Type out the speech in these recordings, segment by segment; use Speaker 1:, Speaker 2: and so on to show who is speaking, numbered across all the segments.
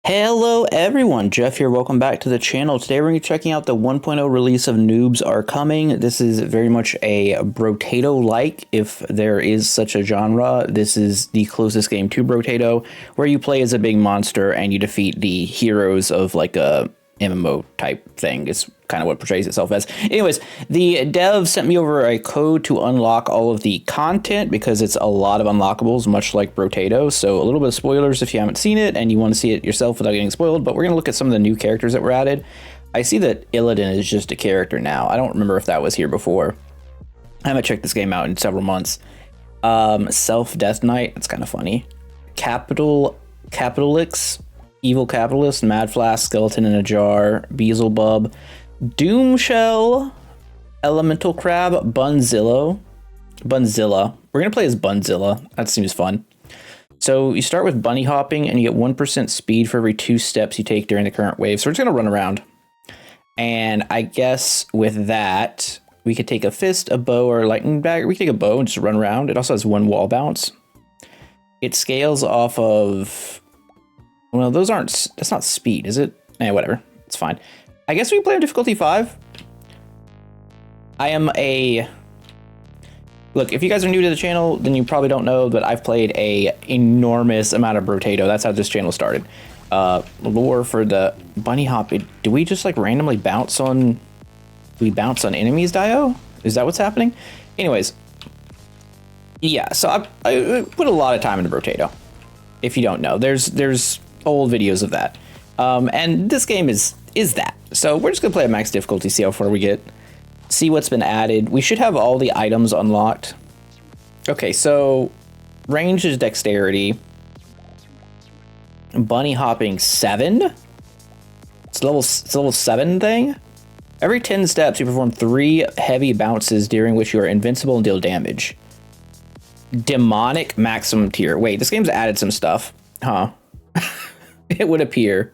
Speaker 1: Hello everyone, Jeff here. Welcome back to the channel. Today we're going to be checking out the 1.0 release of Noobs Are Coming. This is very much a Brotato-like, if there is such a genre. This is the closest game to Brotato, where you play as a big monster and you defeat the heroes of like a MMO type thing. It's kind of what portrays itself as. Anyways, the dev sent me over a code to unlock all of the content because it's a lot of unlockables, much like Brotato. So a little bit of spoilers if you haven't seen it and you want to see it yourself without getting spoiled. But we're going to look at some of the new characters that were added. I see that Illidan is just a character now. I don't remember if that was here before. I haven't checked this game out in several months. Self-Death Knight, that's kind of funny. Capitalix, Evil Capitalist, Mad Flask, Skeleton in a Jar, Beelzebub, Doomshell, Elemental Crab, Bunzilla. We're going to play as Bunzilla. That seems fun. So you start with bunny hopping and you get 1% speed for every 2 steps you take during the current wave. So we're just going to run around. And I guess with that, we could take a fist, a bow, or a lightning dagger. We can take a bow and just run around. It also has 1 wall bounce. It scales off of... Well, that's not speed, is it? Eh, whatever. It's fine. I guess we can play on difficulty 5. Look, if you guys are new to the channel, then you probably don't know that I've played a enormous amount of Brotato. That's how this channel started. Lore for the bunny hop. Do we just like randomly bounce on... We bounce on enemies, Dio? Is that what's happening? Anyways. Yeah, so I put a lot of time into Brotato. If you don't know, there's old videos of that. And this game is that. So we're just gonna play at max difficulty, see how far we get, see what's been added. We should have all the items unlocked. Okay, so range is dexterity. Bunny hopping 7. It's level 7 thing. Every 10 steps, you perform 3 heavy bounces during which you are invincible and deal damage. Demonic maximum tier. Wait, this game's added some stuff, huh? It would appear.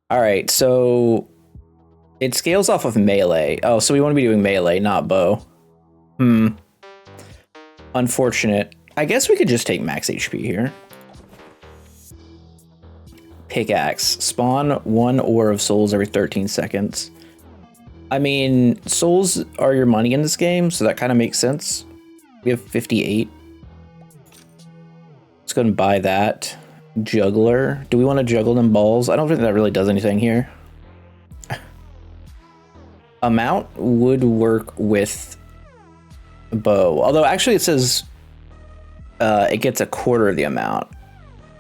Speaker 1: All right, so it scales off of melee. Oh, so we want to be doing melee, not bow. Unfortunate. I guess we could just take max HP here. Pickaxe. Spawn 1 ore of souls every 13 seconds. I mean, souls are your money in this game, so that kind of makes sense. We have 58. Let's go and buy that. Juggler. Do we want to juggle them balls? I don't think that really does anything here. Amount would work with bow. Although actually it says it gets a quarter of the amount.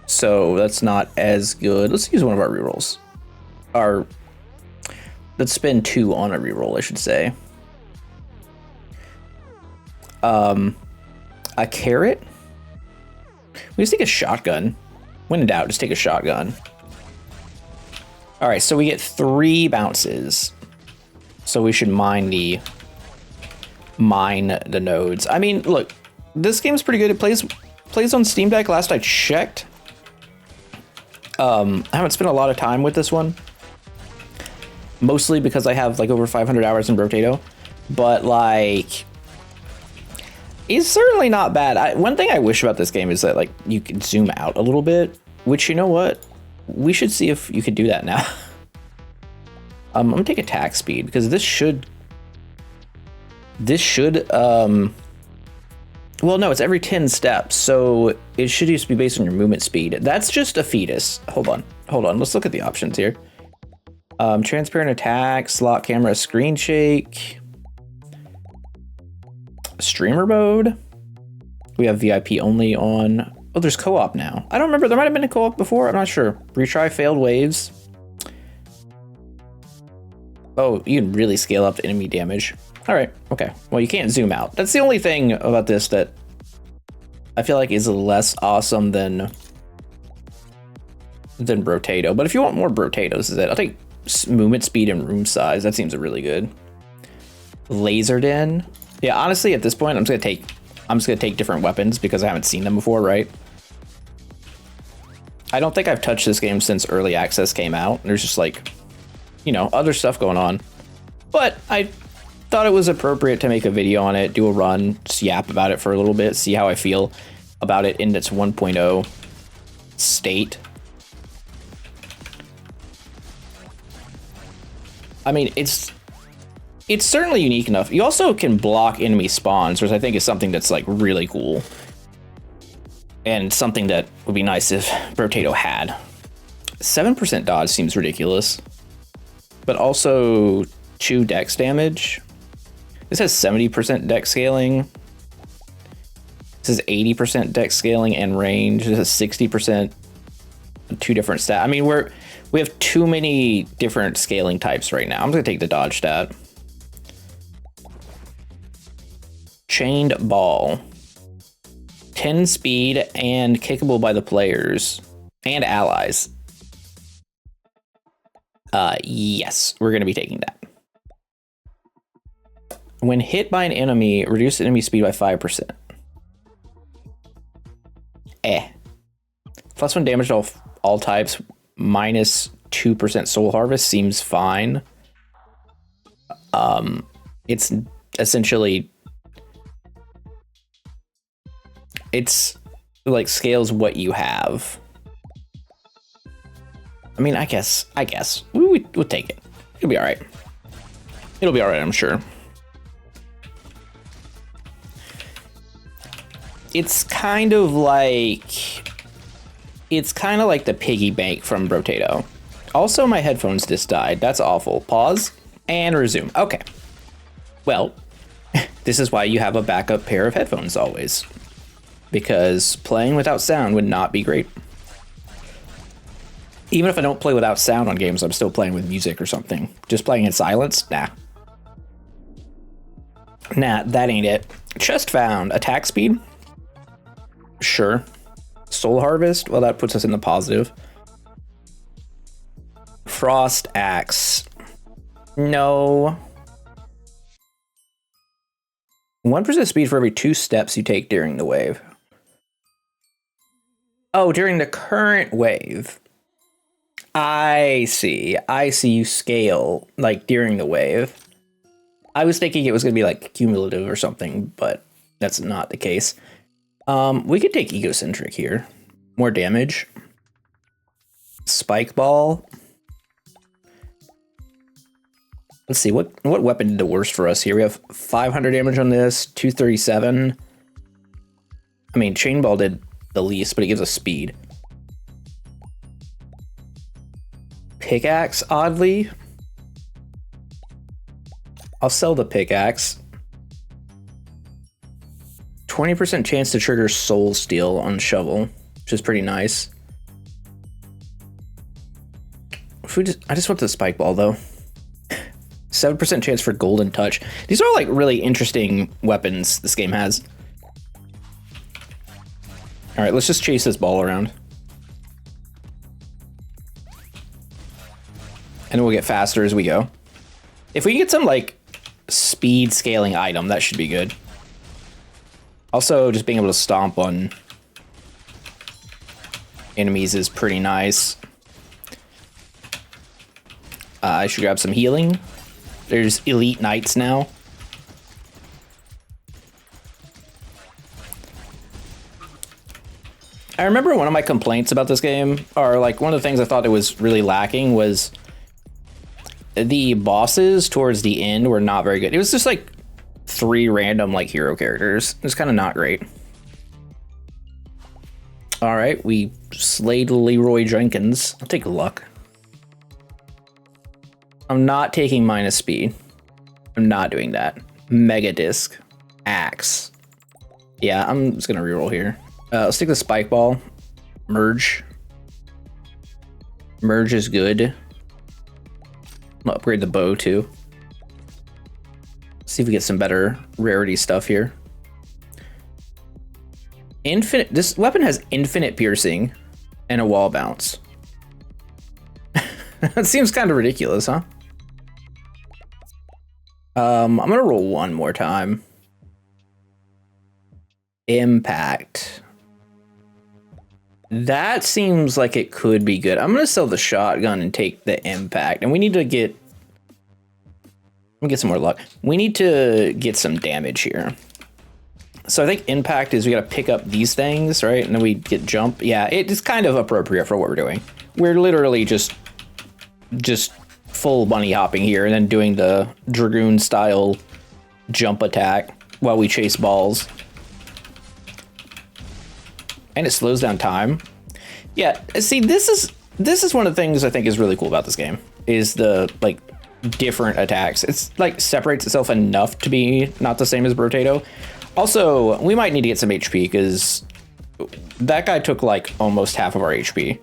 Speaker 1: So that's not as good. Let's use one of our rerolls. Let's spend 2 on a reroll, I should say. A carrot? We just take a shotgun. When in doubt, just take a shotgun. All right, so we get 3 bounces. So we should mine the nodes. I mean, look, this game's pretty good. It plays on Steam Deck. Last I checked. I haven't spent a lot of time with this one. Mostly because I have like over 500 hours in Brotato. But like... It's certainly not bad. One thing I wish about this game is that like you can zoom out a little bit, which, you know what? We should see if you could do that now. I'm gonna take attack speed because this should, well, no, it's every 10 steps. So it should just be based on your movement speed. That's just a fetus. Hold on. Let's look at the options here. Transparent attack, slot camera, screen shake. Streamer mode. We have VIP only on. Oh, there's co-op now. I don't remember. There might have been a co-op before. I'm not sure. Retry failed waves. Oh, you can really scale up the enemy damage. All right. Okay. Well, you can't zoom out. That's the only thing about this that I feel like is less awesome than Brotato. But if you want more Brotatos, is it? I'll take movement speed and room size. That seems really good. Lasered in. Yeah, honestly, at this point, I'm just gonna take different weapons because I haven't seen them before, right? I don't think I've touched this game since early access came out. There's just like, you know, other stuff going on. But I thought it was appropriate to make a video on it, do a run, just yap about it for a little bit, see how I feel about it in its 1.0 state. I mean, it's certainly unique enough. You also can block enemy spawns, which I think is something that's like really cool. And something that would be nice if Brotato had. 7% dodge seems ridiculous. But also 2 dex damage. This has 70% dex scaling. This is 80% dex scaling and range. This is 60%. 2 different stats. I mean, we have too many different scaling types right now. I'm gonna take the dodge stat. Chained Ball. 10 speed and kickable by the players and allies. Yes, we're gonna be taking that. When hit by an enemy, reduce enemy speed by 5%. +1 damage to all types, -2% soul harvest seems fine. It's essentially, it's like scales what you have. I mean, I guess we'll take it. It'll be all right. It'll be all right, I'm sure. It's kind of like the piggy bank from Brotato. Also, my headphones just died. That's awful. Pause and resume. Okay. Well, this is why you have a backup pair of headphones always. Because playing without sound would not be great. Even if I don't play without sound on games, I'm still playing with music or something. Just playing in silence? Nah. Nah, that ain't it. Chest found. Attack speed? Sure. Soul harvest? Well, that puts us in the positive. Frost axe. No. 1% speed for every 2 steps you take during the wave. Oh, during the current wave. I see you scale, like, during the wave. I was thinking it was going to be, like, cumulative or something, but that's not the case. We could take Egocentric here. More damage. Spike Ball. Let's see, what weapon did the worst for us here? We have 500 damage on this, 237. I mean, Chain Ball did the least, but it gives us speed. Pickaxe, oddly. I'll sell the pickaxe. 20% chance to trigger Soul Steal on Shovel, which is pretty nice. I just want the Spike Ball, though. 7% chance for Golden Touch. These are like really interesting weapons this game has. All right, let's just chase this ball around. And then we'll get faster as we go. If we can get some like speed scaling item, that should be good. Also, just being able to stomp on enemies is pretty nice. I should grab some healing. There's Elite Knights now. I remember one of my complaints about this game, or like one of the things I thought it was really lacking, was the bosses towards the end were not very good. It was just like 3 random like hero characters. It was kind of not great. All right, we slayed Leroy Jenkins. I'll take luck. I'm not taking minus speed. I'm not doing that. Mega Disc. Axe. Yeah, I'm just gonna reroll here. Let's take the Spike Ball. Merge. Merge is good. I'm gonna upgrade the bow too. See if we get some better rarity stuff here. Infinite. This weapon has infinite piercing and a wall bounce. That seems kind of ridiculous, huh? I'm gonna roll one more time. Impact. That seems like it could be good. I'm gonna sell the shotgun and take the impact. And we need to get... Let me get some more luck. We need to get some damage here. So I think impact is we gotta pick up these things, right? And then we get jump. Yeah, it is kind of appropriate for what we're doing. We're literally just full bunny hopping here and then doing the Dragoon style jump attack while we chase balls. And it slows down time. Yeah, see, this is one of the things I think is really cool about this game, is the, like, different attacks. It's, like, separates itself enough to be not the same as Brotato. Also, we might need to get some HP, because that guy took, like, almost half of our HP.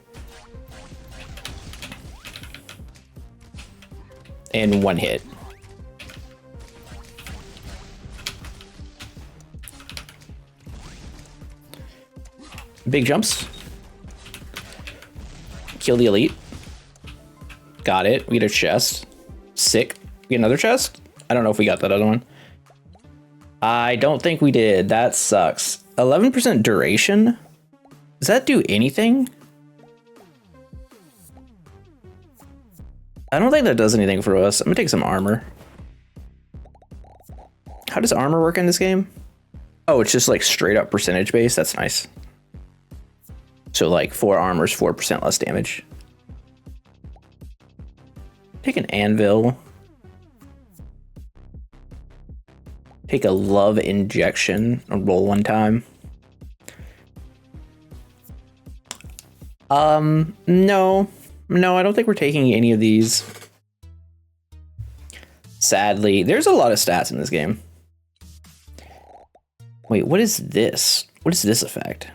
Speaker 1: In one hit. Big jumps. Kill the elite. Got it. We get a chest. Sick. We get another chest? I don't know if we got that other one. I don't think we did. That sucks. 11% duration? Does that do anything? I don't think that does anything for us. I'm gonna take some armor. How does armor work in this game? Oh, it's just like straight up percentage based. That's nice. So like 4 armor's 4% less damage. Take an anvil. Take a love injection and roll one time. No, I don't think we're taking any of these. Sadly, there's a lot of stats in this game. Wait, what is this? What is this effect?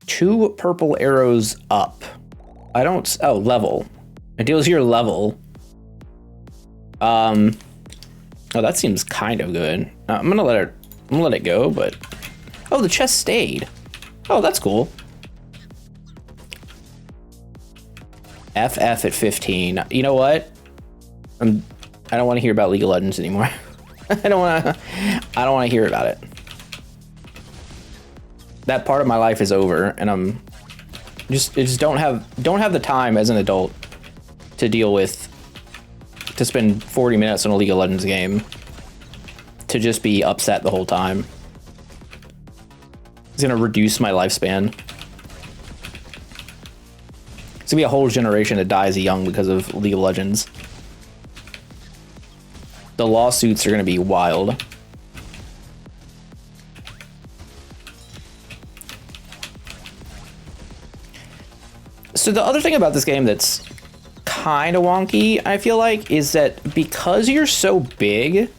Speaker 1: 2 purple arrows up. I don't, oh, level. It deals your level. Oh, that seems kind of good. I'm gonna let it go, but, oh, the chest stayed. Oh, that's cool. FF at 15. You know what? I don't want to hear about League of Legends anymore. I don't want to hear about it. That part of my life is over, and I'm just don't have the time as an adult to deal with, to spend 40 minutes on a League of Legends game, to just be upset the whole time. It's gonna reduce my lifespan. It's gonna be a whole generation that dies young because of League of Legends. The lawsuits are gonna be wild. So the other thing about this game that's kind of wonky, I feel like, is that because you're so big,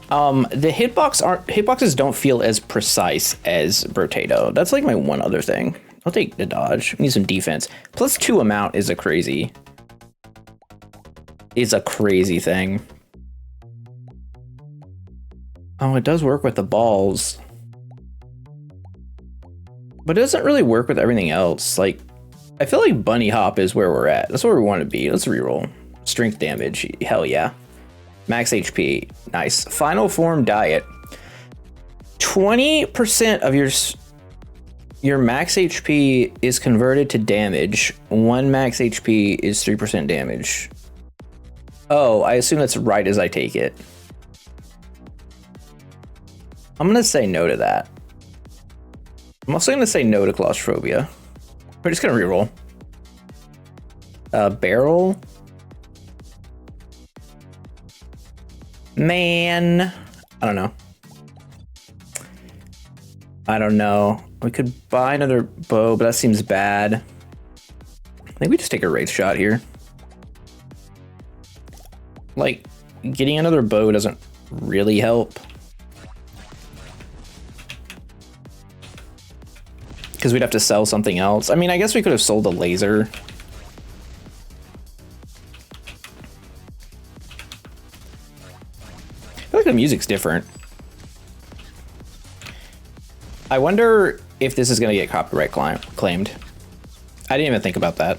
Speaker 1: the hitboxes don't feel as precise as Brotato. That's like my one other thing. I'll take the dodge. I need some defense. +2 amount is a crazy thing. Oh, it does work with the balls, but it doesn't really work with everything else. Like, I feel like bunny hop is where we're at. That's where we want to be. Let's reroll. Strength damage. Hell yeah. Max HP. Nice. Final form diet. 20% of your max HP is converted to damage. 1 max HP is 3% damage. Oh, I assume that's right as I take it. I'm gonna say no to that. I'm also gonna say no to claustrophobia. We're just gonna reroll. Barrel. Man, I don't know. We could buy another bow, but that seems bad. I think we just take a wraith shot here. Like, getting another bow doesn't really help, because we'd have to sell something else. I mean, I guess we could have sold a laser. I feel like the music's different. I wonder if this is going to get copyright claimed. I didn't even think about that.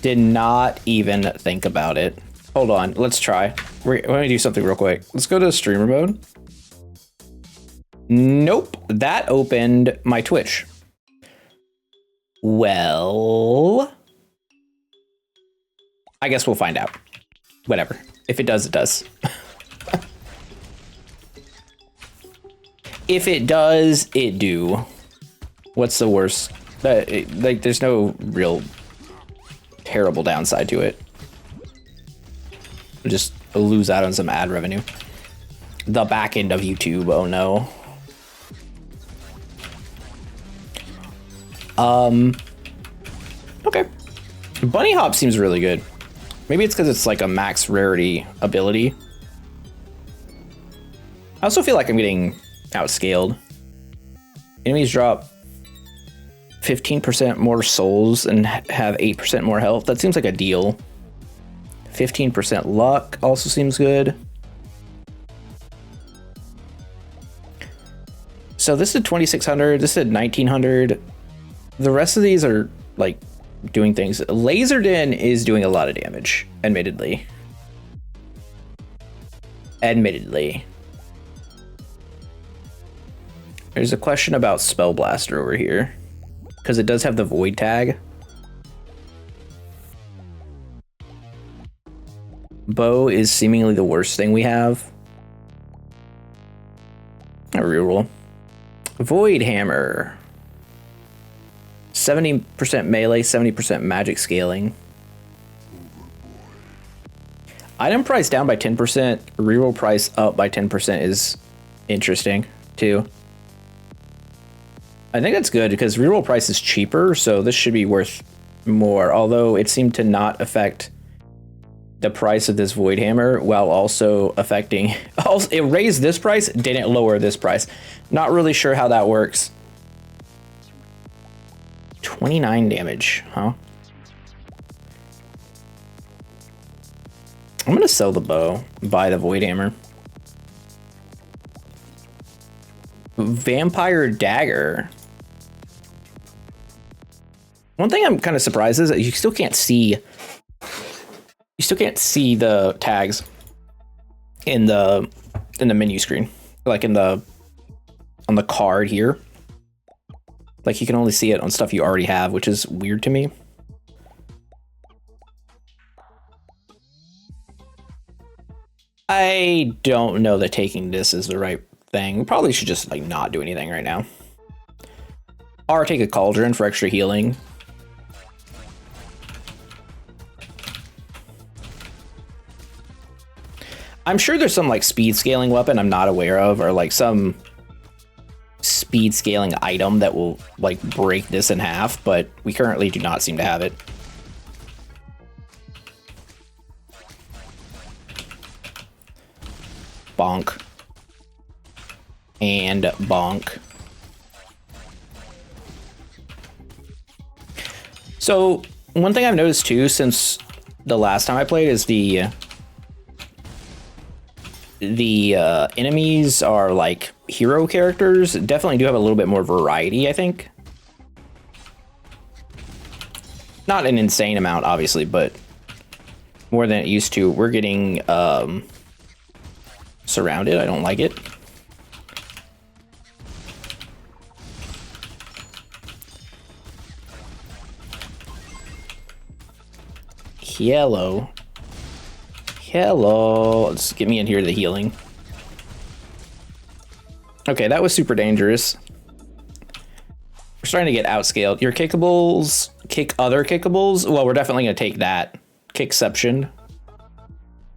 Speaker 1: Did not even think about it. Hold on, let's try. We're going to do something real quick. Let's go to streamer mode. Nope, that opened my Twitch. Well, I guess we'll find out. Whatever. If it does, it does. If it does, it do. What's the worst? Like, there's no real terrible downside to it. Just lose out on some ad revenue. The back end of YouTube, oh no. Okay. Bunny Hop seems really good. Maybe it's because it's like a max rarity ability. I also feel like I'm getting outscaled. Enemies drop 15% more souls and have 8% more health. That seems like a deal. 15% luck also seems good. So this is 2600, this is 1900. The rest of these are like doing things. Laserdin is doing a lot of damage, admittedly. There's a question about Spell Blaster over here, because it does have the void tag. Bow is seemingly the worst thing we have. A reroll. Void Hammer. 70% melee, 70% magic scaling. Item price down by 10%, reroll price up by 10% is interesting too. I think that's good because reroll price is cheaper, so this should be worth more, although it seemed to not affect the price of this Void Hammer while also affecting... Also, it raised this price, didn't lower this price. Not really sure how that works. 29 damage, huh? I'm gonna sell the bow, buy the Void Hammer. Vampire Dagger. One thing I'm kind of surprised is that you still can't see... You still can't see the tags in the menu screen, like on the card here. Like you can only see it on stuff you already have, which is weird to me. I don't know that taking this is the right thing. We probably should just like not do anything right now. Or take a cauldron for extra healing. I'm sure there's some like speed scaling weapon I'm not aware of, or like some speed scaling item that will like break this in half, but we currently do not seem to have it. Bonk. And bonk. So one thing I've noticed too since the last time I played is the enemies are like hero characters. Definitely do have a little bit more variety, I think. Not an insane amount, obviously, but more than it used to. We're getting surrounded. I don't like it. Hello. Hello. Let's get me in here to the healing. Okay, that was super dangerous. We're starting to get outscaled. Your kickables, kick other kickables. Well, we're definitely going to take that. Kickception.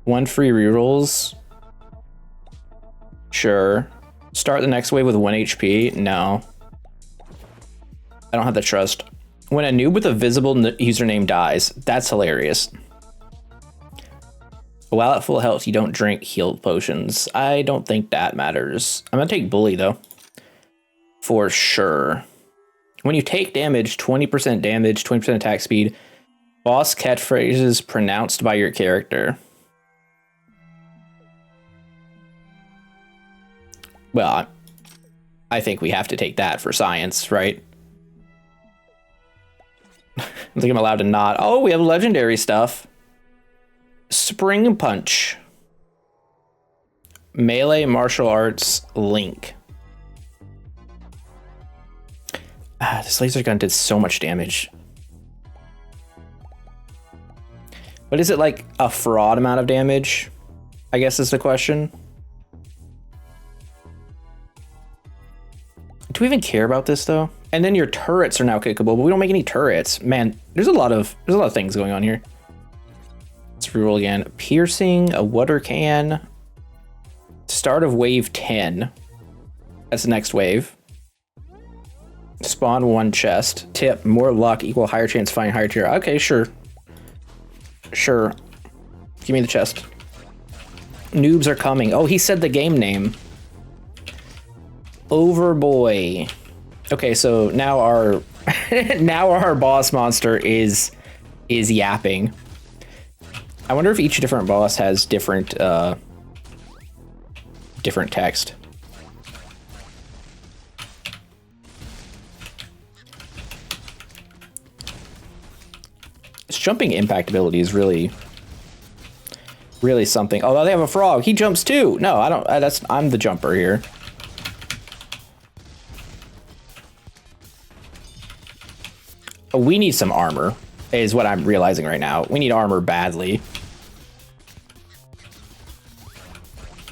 Speaker 1: 1 free rerolls. Sure. Start the next wave with 1 HP. No. I don't have the trust. When a noob with a visible username dies, that's hilarious. While at full health, you don't drink healed potions. I don't think that matters. I'm gonna take Bully though. For sure. When you take damage, 20% damage, 20% attack speed. Boss catchphrases pronounced by your character. Well, I think we have to take that for science, right? I think I'm allowed to not. Oh, we have legendary stuff. Spring Punch. Melee martial arts Link. This laser gun did so much damage. But is it like a fraud amount of damage? I guess is the question. Do we even care about this though? And then your turrets are now kickable, but we don't make any turrets. Man, there's a lot of things going on here. Let's reroll again. Piercing, a water can. Start of wave 10. That's the next wave. Spawn 1 chest. Tip, more luck equal higher chance finding higher tier. Okay, sure. Sure. Give me the chest. Noobs are coming. Oh, he said the game name. Overboy. Okay, so now our now our boss monster is yapping. I wonder if each different boss has different different text. This jumping impact ability is really something. Oh, they have a frog. He jumps too. No, I don't. I'm the jumper here. Oh, we need some armor, is what I'm realizing right now. We need armor badly.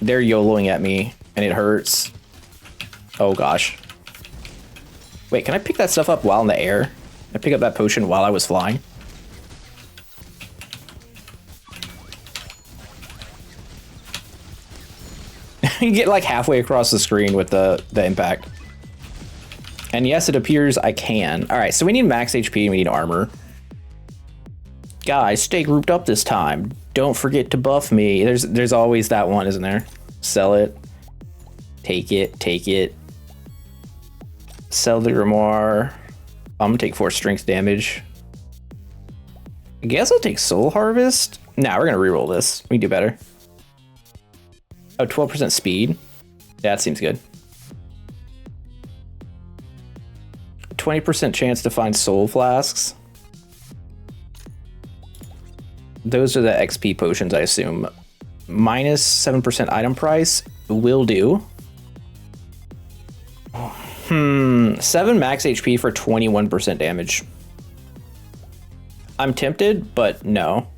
Speaker 1: They're YOLOing at me, and it hurts. Oh, gosh. Wait, can I pick that stuff up while in the air? Can I pick up that potion while I was flying? You get like halfway across the screen with the impact. And yes, it appears I can. All right, so we need max HP and we need armor. Guys, stay grouped up this time. Don't forget to buff me. There's always that one, isn't there? Sell it. Take it. Take it. Sell the grimoire. I'm gonna take 4 strength damage. I guess I'll take soul harvest. Nah, we're gonna reroll this. We can do better. Oh, 12% speed. That seems good. 20% chance to find soul flasks. Those are the XP potions, I assume. Minus 7% item price will do. 7 max HP for 21% damage. I'm tempted, but no.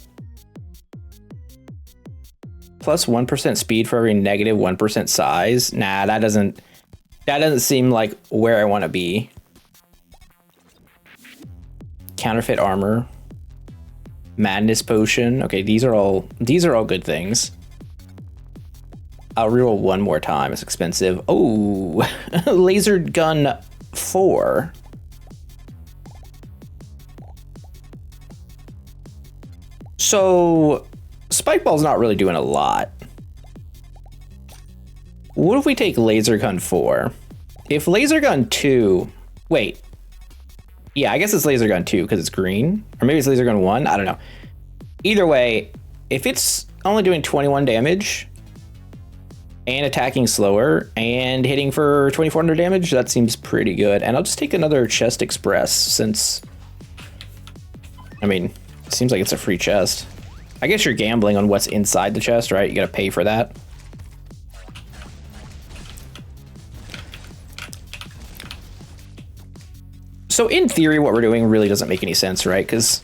Speaker 1: Plus 1% speed for every negative 1% size. Nah, that doesn't seem like where I want to be. Counterfeit armor. Madness potion. Okay, these are all good things. I'll reroll one more time. It's expensive. Oh, laser gun 4. So Spike Ball's not really doing a lot. What if we take laser gun 4? If laser gun 2, wait. Yeah, I guess it's laser gun 2 because it's green. Or maybe it's laser gun 1. I don't know. Either way, if it's only doing 21 damage and attacking slower and hitting for 2400 damage, that seems pretty good. And I'll just take another chest express since, I mean, it seems like it's a free chest. I guess you're gambling on what's inside the chest, right? You gotta pay for that. So in theory, what we're doing really doesn't make any sense, right? Because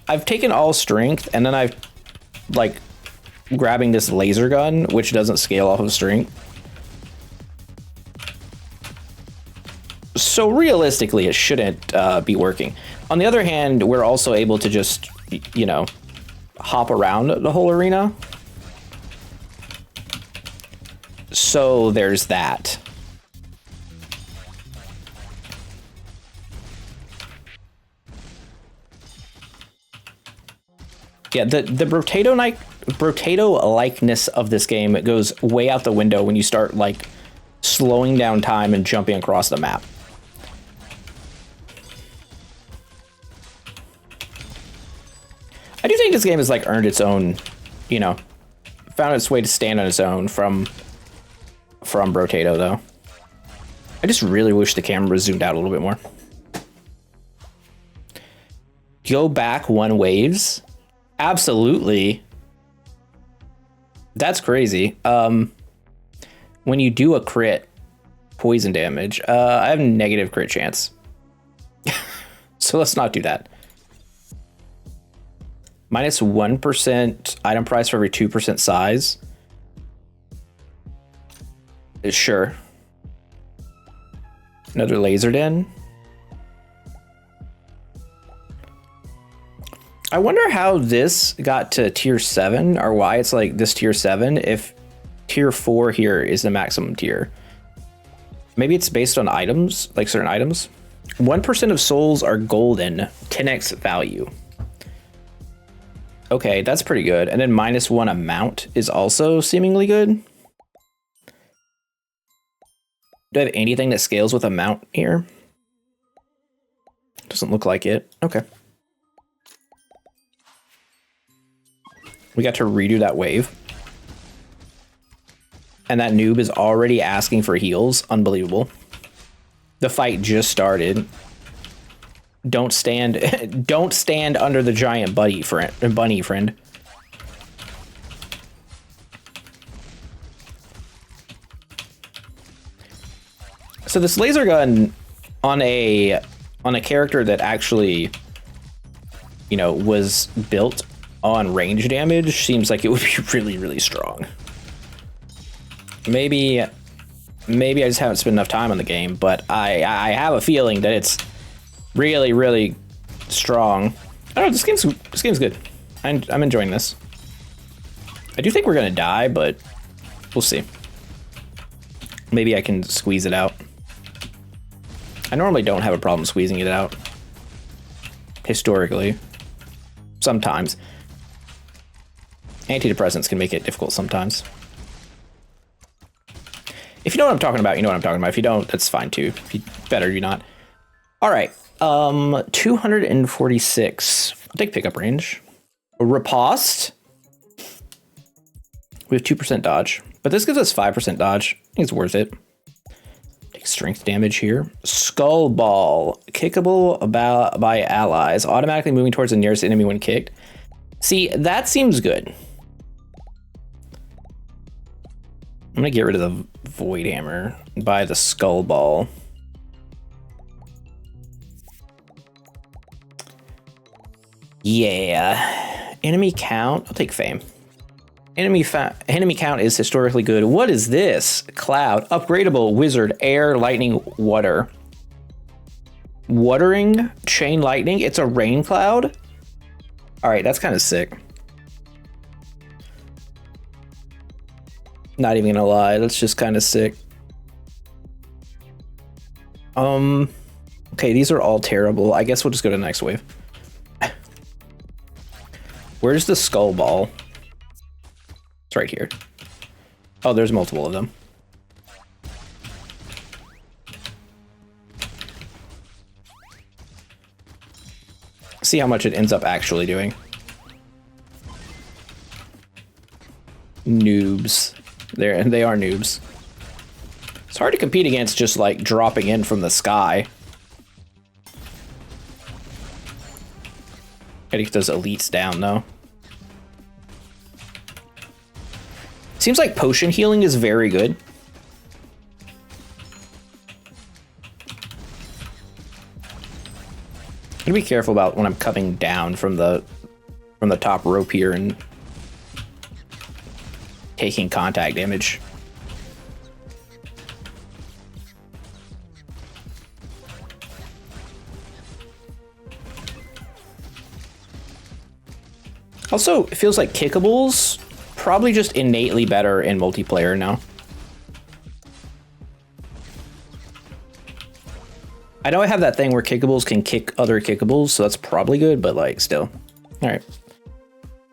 Speaker 1: I've taken all strength and then I've like grabbing this laser gun, which doesn't scale off of strength. So realistically, it shouldn't be working. On the other hand, we're also able to just, you know, hop around the whole arena. So there's that. Yeah, the Brotato likeness of this game goes way out the window when you start like slowing down time and jumping across the map. I do think this game has like earned its own, you know, found its way to stand on its own from Brotato though. I just really wish the camera was zoomed out a little bit more. Go back 1 waves. Absolutely. That's crazy. When you do a crit poison damage, I have negative crit chance. So let's not do that. Minus 1% item price for every 2% size. Sure. Another laser den. I wonder how this got to tier 7, or why it's like this tier 7 if tier 4 here is the maximum tier. Maybe it's based on items, like certain items. 1% of souls are golden, 10x value. Okay, that's pretty good. And then -1 amount is also seemingly good. Do I have anything that scales with amount here? Doesn't look like it. Okay. We got to redo that wave. And that noob is already asking for heals. Unbelievable. The fight just started. Don't stand don't stand under the giant bunny friend. So this laser gun on a character that actually, you know, was built on range damage seems like it would be really, really strong. Maybe I just haven't spent enough time on the game, but I have a feeling that it's really, really strong. I don't know, this game's good. I'm enjoying this. I do think we're gonna die, but we'll see. Maybe I can squeeze it out. I normally don't have a problem squeezing it out. Historically. Sometimes. Antidepressants can make it difficult sometimes. If you know what I'm talking about, you know what I'm talking about. If you don't, that's fine too. Better you not. All right. 246. I'll take pickup range. Riposte. We have 2% dodge, but this gives us 5% dodge. I think it's worth it. Take strength damage here. Skull ball. Kickable by allies. Automatically moving towards the nearest enemy when kicked. See, that seems good. I'm gonna get rid of the void hammer. Buy the skull ball. Yeah. Enemy count. I'll take fame. Enemy count is historically good. What is this? Cloud. Upgradable. Wizard. Air. Lightning. Water. Watering. Chain lightning. It's a rain cloud. All right. That's kind of sick. Not even gonna lie. That's just kind of sick. Okay. These are all terrible. I guess we'll just go to the next wave. Where's the skull ball? It's right here. Oh, there's multiple of them. See how much it ends up actually doing. Noobs. They are noobs. It's hard to compete against just like dropping in from the sky. Gotta get those elites down though. Seems like potion healing is very good. I'm gonna be careful about when I'm coming down from the top rope here and taking contact damage. Also, it feels like kickables probably just innately better in multiplayer now. I know I have that thing where kickables can kick other kickables, so that's probably good, but like still. All right.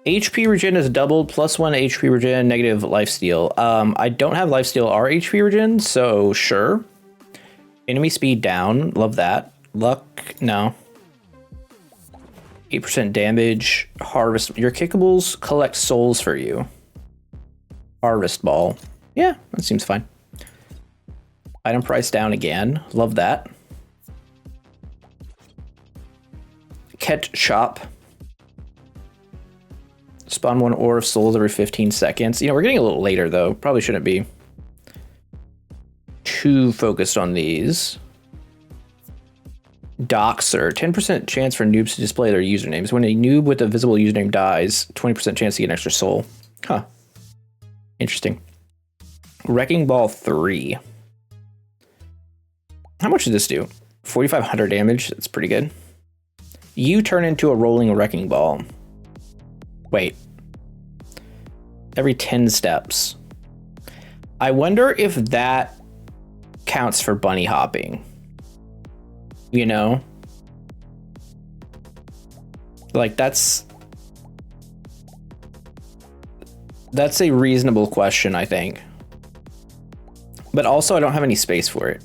Speaker 1: HP regen is doubled, +1 HP regen, negative lifesteal. I don't have lifesteal or HP regen, so sure. Enemy speed down, love that. Luck, no. 8% damage, harvest. Your kickables collect souls for you. Harvest ball. Yeah, that seems fine. Item price down again. Love that. Ket chop. Spawn 1 ore of souls every 15 seconds. You know, we're getting a little later though. Probably shouldn't be too focused on these. Doxer. 10% chance for noobs to display their usernames. When a noob with a visible username dies, 20% chance to get an extra soul. Huh. Interesting. Wrecking Ball 3. How much did this do? 4,500 damage. That's pretty good. You turn into a rolling wrecking ball. Wait. Every 10 steps. I wonder if that counts for bunny hopping. You know? Like, that's a reasonable question, I think. But also, I don't have any space for it.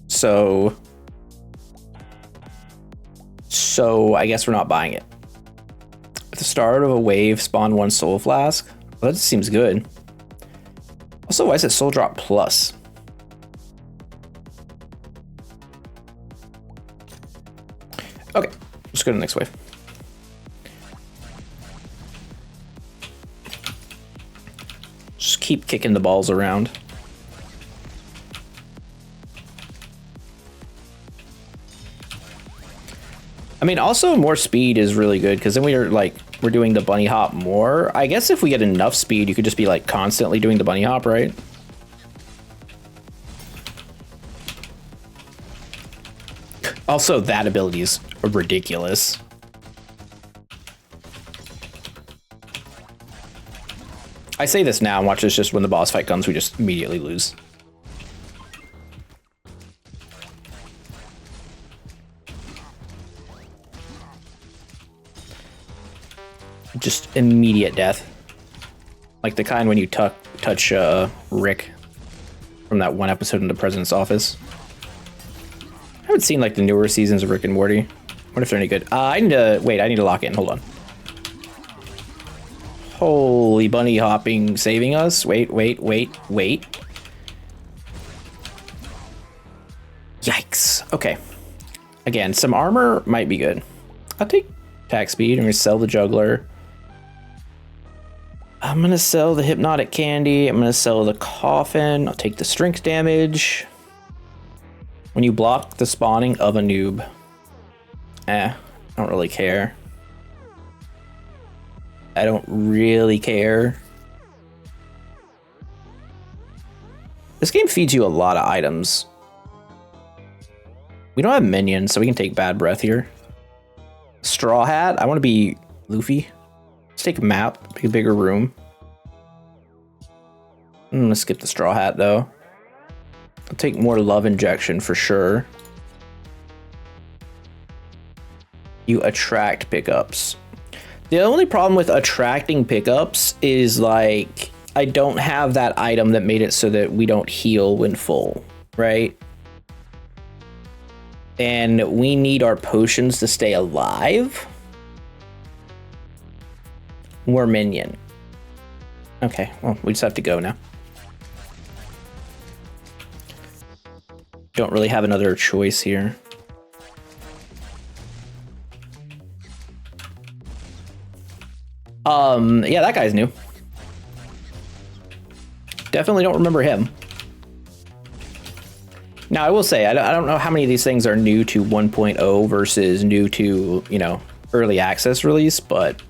Speaker 1: So I guess we're not buying it. At the start of a wave, spawn 1 soul flask. Well, that seems good. Also, why is it soul drop plus? Okay, let's go to the next wave. Just keep kicking the balls around. I mean, also more speed is really good because then we're doing the bunny hop more. I guess if we get enough speed, you could just be like constantly doing the bunny hop, right? Also, that ability is ridiculous. I say this now, and watch this, just when the boss fight comes, we just immediately lose. Just immediate death. Like the kind when you touch Rick from that one episode in the president's office. I haven't seen like the newer seasons of Rick and Morty. What if they're any good? I need to lock in. Hold on. Holy bunny hopping saving us. Wait. Yikes. Okay. Again, some armor might be good. I'll take attack speed. I'm going to sell the juggler. I'm going to sell the hypnotic candy. I'm going to sell the coffin. I'll take the strength damage. When you block the spawning of a noob. I don't really care. I don't really care. This game feeds you a lot of items. We don't have minions, so we can take bad breath here. Straw hat. I want to be Luffy. Let's take a map, pick a bigger room. I'm gonna skip the straw hat though. I'll take more love injection for sure. You attract pickups. The only problem with attracting pickups is like, I don't have that item that made it so that we don't heal when full, right? And we need our potions to stay alive. We're minion. Okay, well, we just have to go now. Don't really have another choice here. Yeah, that guy's new. Definitely don't remember him. Now, I will say, I don't know how many of these things are new to 1.0 versus new to, you know, early access release, but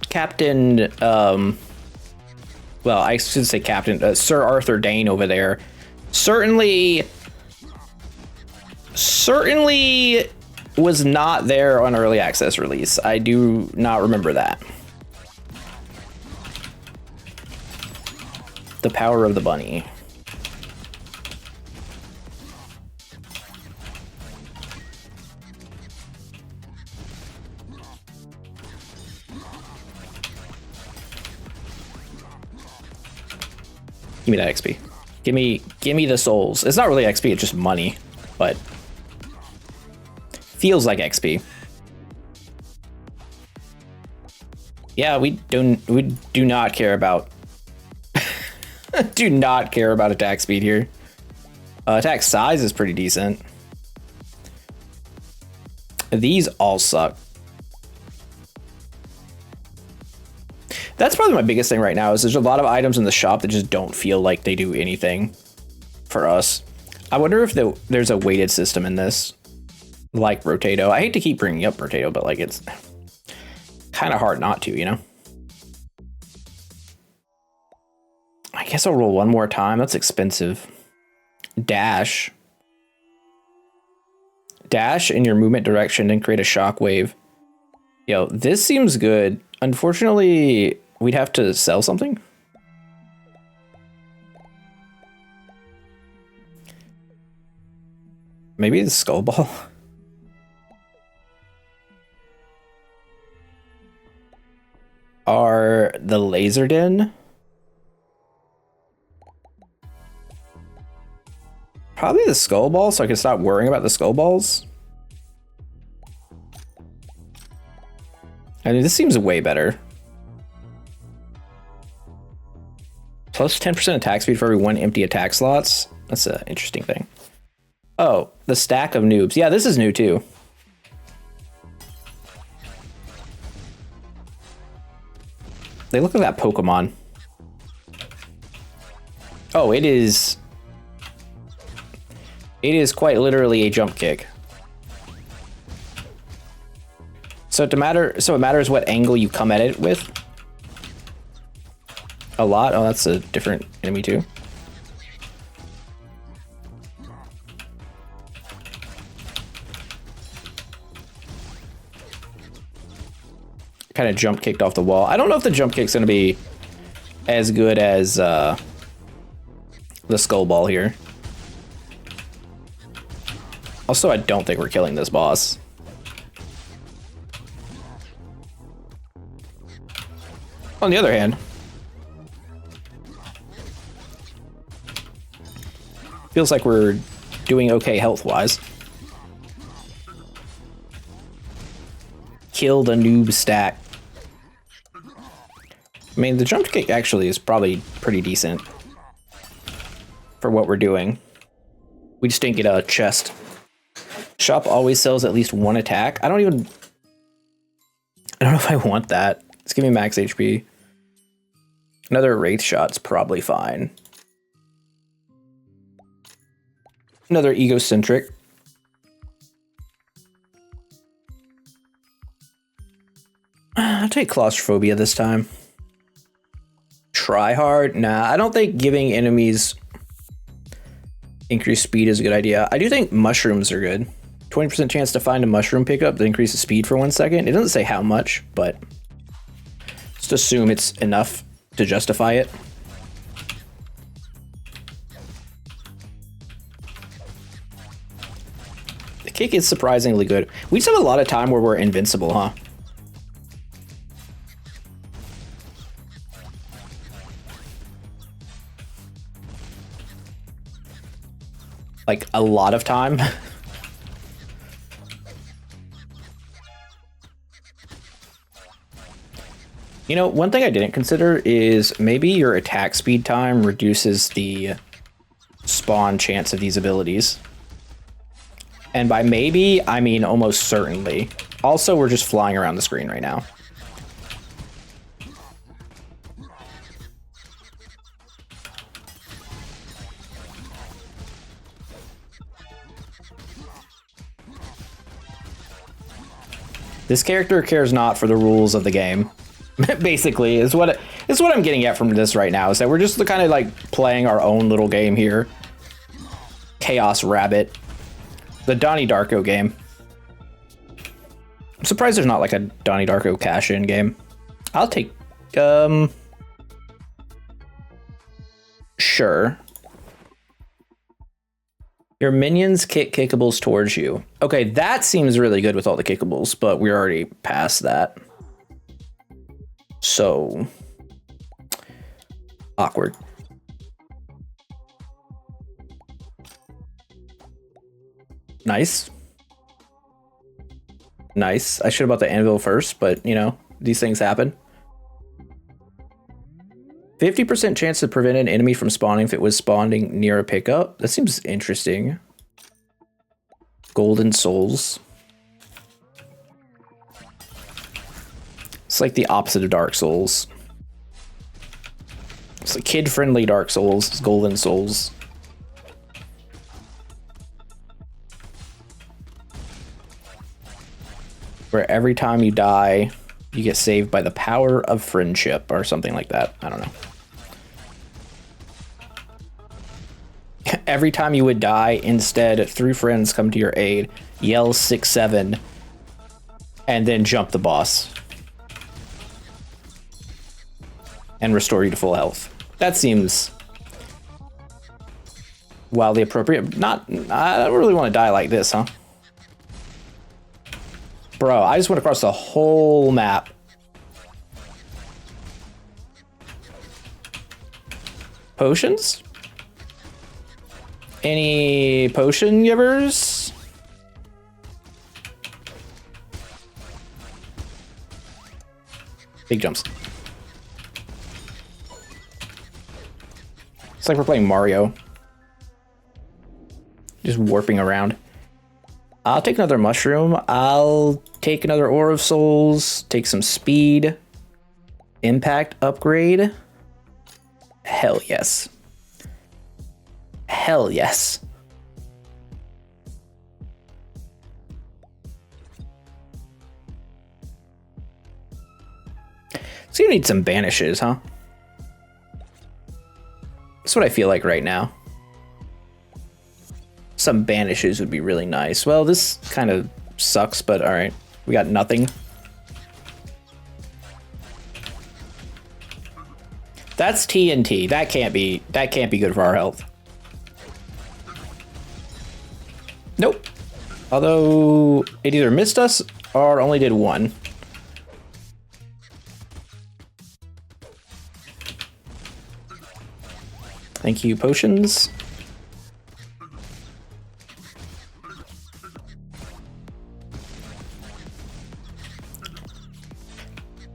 Speaker 1: Captain, well, I should say Captain, Sir Arthur Dane over there, certainly was not there on early access release. I do not remember that. The power of the bunny. Give me that XP. Give me the souls. It's not really XP, it's just money, but feels like XP. Yeah, we do not care about do not care about attack speed here. Attack size is pretty decent. These all suck. That's probably my biggest thing right now is there's a lot of items in the shop that just don't feel like they do anything for us. I wonder if there's a weighted system in this, like Rotato. I hate to keep bringing up Rotato, but like it's kind of hard not to, you know? guess I'll roll one more time. That's expensive. Dash. Dash in your movement direction and create a shockwave. Yo, this seems good. Unfortunately, we'd have to sell something. Maybe the skull ball. Are the laser den? Probably the skull ball, so I can stop worrying about the skull balls. I mean, this seems way better. Plus 10% attack speed for every 1 empty attack slots. That's an interesting thing. Oh, the stack of noobs. Yeah, this is new too. They look like that Pokemon. Oh, it is quite literally a jump kick. So it matters what angle you come at it with. A lot. Oh, that's a different enemy too. Kind of jump kicked off the wall. I don't know if the jump kick's gonna be as good as the skull ball here. Also, I don't think we're killing this boss. On the other hand, feels like we're doing okay health-wise. Kill the noob stack. I mean, the jump kick actually is probably pretty decent for what we're doing. We just didn't get a chest. Shop always sells at least 1 attack. I don't know if I want that. Let's give me max HP. Another wraith shot's probably fine. Another egocentric. I'll take claustrophobia this time. Try hard? Nah, I don't think giving enemies increased speed is a good idea. I do think mushrooms are good. 20% chance to find a mushroom pickup that increases speed for 1 second. It doesn't say how much, but just assume it's enough to justify it. The kick is surprisingly good. We just have a lot of time where we're invincible, huh? Like, a lot of time. You know, one thing I didn't consider is maybe your attack speed time reduces the spawn chance of these abilities. And by maybe, I mean almost certainly. Also, we're just flying around the screen right now. This character cares not for the rules of the game. Basically, is what I'm getting at from this right now, is that we're just kind of like playing our own little game here. Chaos Rabbit. The Donnie Darko game. I'm surprised there's not like a Donnie Darko cash-in game. I'll take, sure. Your minions kick kickables towards you. Okay, that seems really good with all the kickables, but we're already past that. So awkward. Nice. Nice. I should have bought the anvil first, but you know, these things happen. 50% chance to prevent an enemy from spawning if it was spawning near a pickup. That seems interesting. Golden souls. It's like the opposite of Dark Souls. It's like kid-friendly Dark Souls. It's golden souls. Where every time you die, you get saved by the power of friendship or something like that. I don't know. Every time you would die, instead, 3 friends come to your aid, yell 6-7, and then jump the boss. And restore you to full health. That seems wildly appropriate. I don't really want to die like this, huh? Bro, I just went across the whole map. Potions? Any potion givers? Big jumps. It's like we're playing Mario. Just warping around. I'll take another mushroom. I'll take another ore of souls. Take some speed. Impact upgrade. Hell yes. Hell yes. So you need some banishes, huh? That's what I feel like right now. Some banishes would be really nice. Well, this kind of sucks, but all right. We got nothing. That's TNT. That can't be good for our health. Nope. Although it either missed us or only did one. Thank you, potions.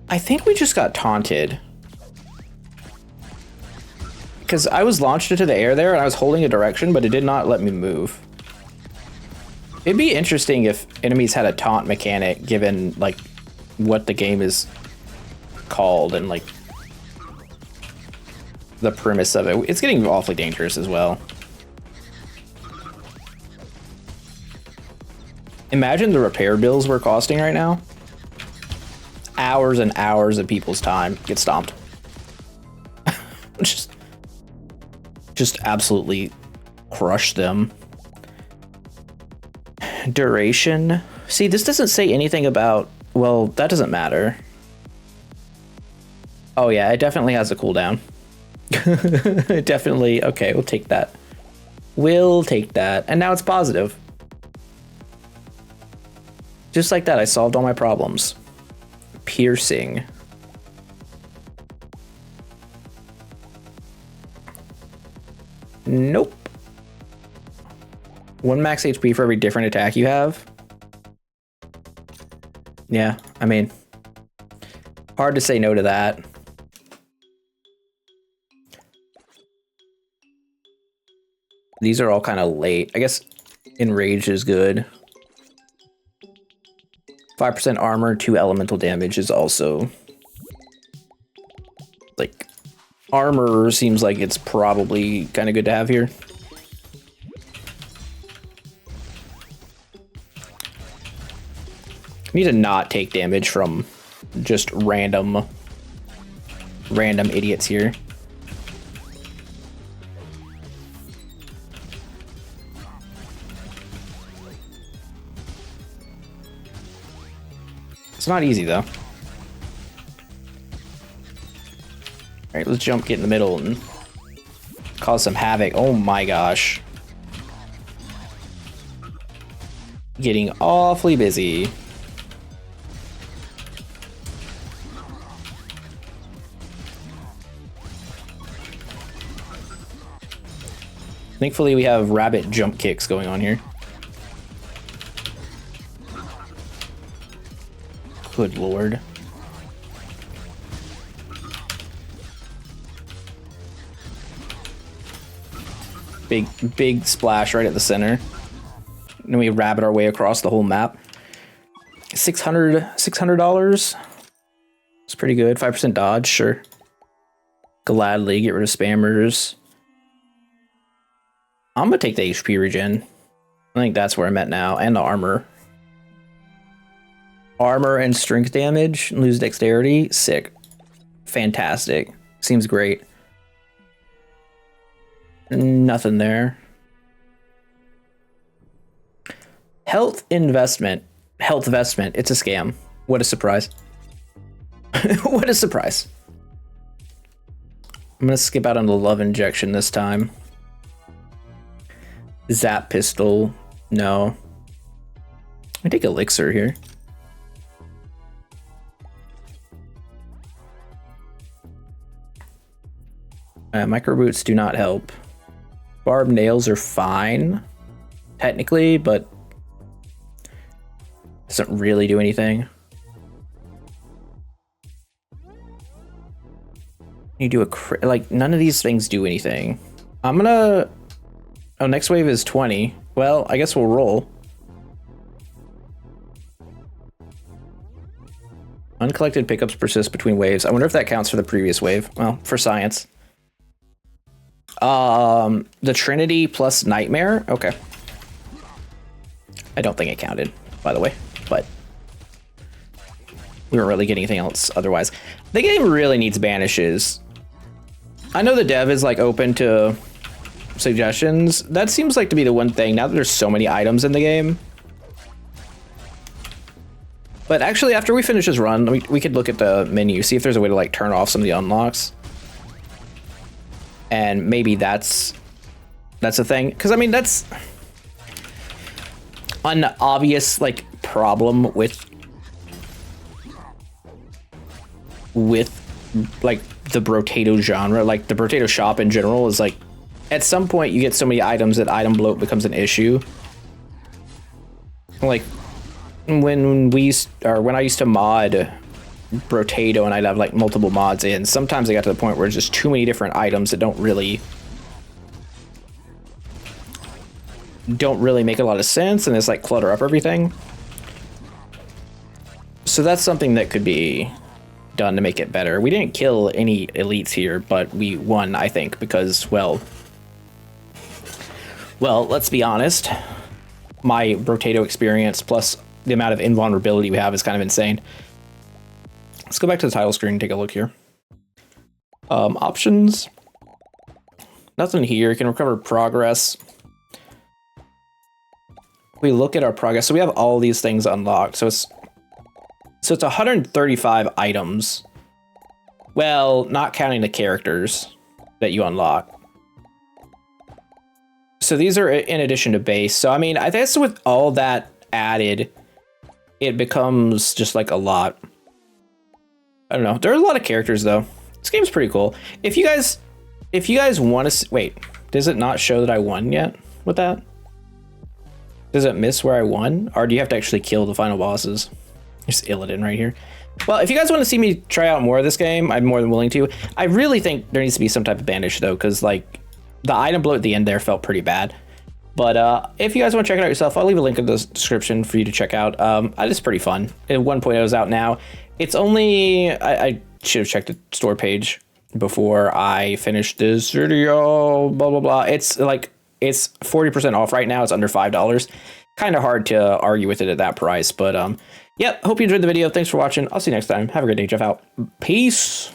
Speaker 1: I think we just got taunted. Because I was launched into the air there and I was holding a direction, but it did not let me move. It'd be interesting if enemies had a taunt mechanic given like what the game is called and like the premise of it. It's getting awfully dangerous as well. Imagine the repair bills we're costing right now. Hours and hours of people's time get stomped. just absolutely crush them. Duration. See, this doesn't say anything about, well, that doesn't matter. Oh yeah, it definitely has a cooldown. Definitely. Okay, we'll take that. We'll take that. And now it's positive. Just like that, I solved all my problems. Piercing. Nope. 1 max HP for every different attack you have. Yeah, I mean, hard to say no to that. These are all kind of late. I guess Enraged is good. 5% armor, 2 elemental damage is also... like, armor seems like it's probably kind of good to have here. Need to not take damage from just random idiots here. It's not easy though. All right, let's get in the middle and cause some havoc. Oh my gosh. Getting awfully busy. Thankfully, we have rabbit jump kicks going on here. Good lord. Big splash right at the center. And then we rabbit our way across the whole map. $600. It's pretty good. 5% dodge, sure. Gladly get rid of spammers. I'm gonna take the HP regen. I think that's where I'm at now, and the armor. Armor and strength damage, lose dexterity, sick. Fantastic. Seems great. Nothing there. Health investment. Health investment. It's a scam. What a surprise. What a surprise. I'm going to skip out on the love injection this time. Zap pistol. No. I take elixir here. Micro boots do not help. Barbed nails are fine, technically, but doesn't really do anything. You do a like none of these things do anything. I'm gonna. Oh, next wave is 20. Well, I guess we'll roll. Uncollected pickups persist between waves. I wonder if that counts for the previous wave. Well, for science. The Trinity plus Nightmare. Okay. I don't think it counted, by the way, but we weren't really getting anything else otherwise. The game really needs banishes. I know the dev is like open to suggestions. That seems like to be the one thing now that there's so many items in the game. But actually, after we finish this run, we could look at the menu, see if there's a way to like turn off some of the unlocks. And maybe that's a thing. Because I mean, that's an obvious like problem with like the Brotato genre. Like the Brotato shop in general is like, at some point you get so many items that item bloat becomes an issue. Like when I used to mod Brotato and I'd have like multiple mods in, sometimes I got to the point where there's just too many different items that don't really make a lot of sense, and it's like clutter up everything. So that's something that could be done to make it better. We didn't kill any elites here, but we won, I think, because well, let's be honest, my Brotato experience plus the amount of invulnerability we have is kind of insane. Let's go back to the title screen and take a look here. Options. Nothing here. You can recover progress. We look at our progress. So we have all these things unlocked. So it's 135 items. Well, not counting the characters that you unlock. So these are in addition to base. So I mean, I guess with all that added, it becomes just like a lot. I don't know. There are a lot of characters though. This game's pretty cool. If you guys want to wait, does it not show that I won yet with that? Does it miss where I won, or do you have to actually kill the final bosses? There's Illidan right here. Well, if you guys want to see me try out more of this game, I'm more than willing to. I really think there needs to be some type of banish though, because like the item bloat at the end there felt pretty bad. But if you guys want to check it out yourself, I'll leave a link in the description for you to check out. It's pretty fun. 1.0 is out now. It's only, I should have checked the store page before I finished this video, blah, blah, blah. It's like, it's 40% off right now. It's under $5. Kind of hard to argue with it at that price, but yep, hope you enjoyed the video. Thanks for watching. I'll see you next time. Have a great day. Jeff out. Peace.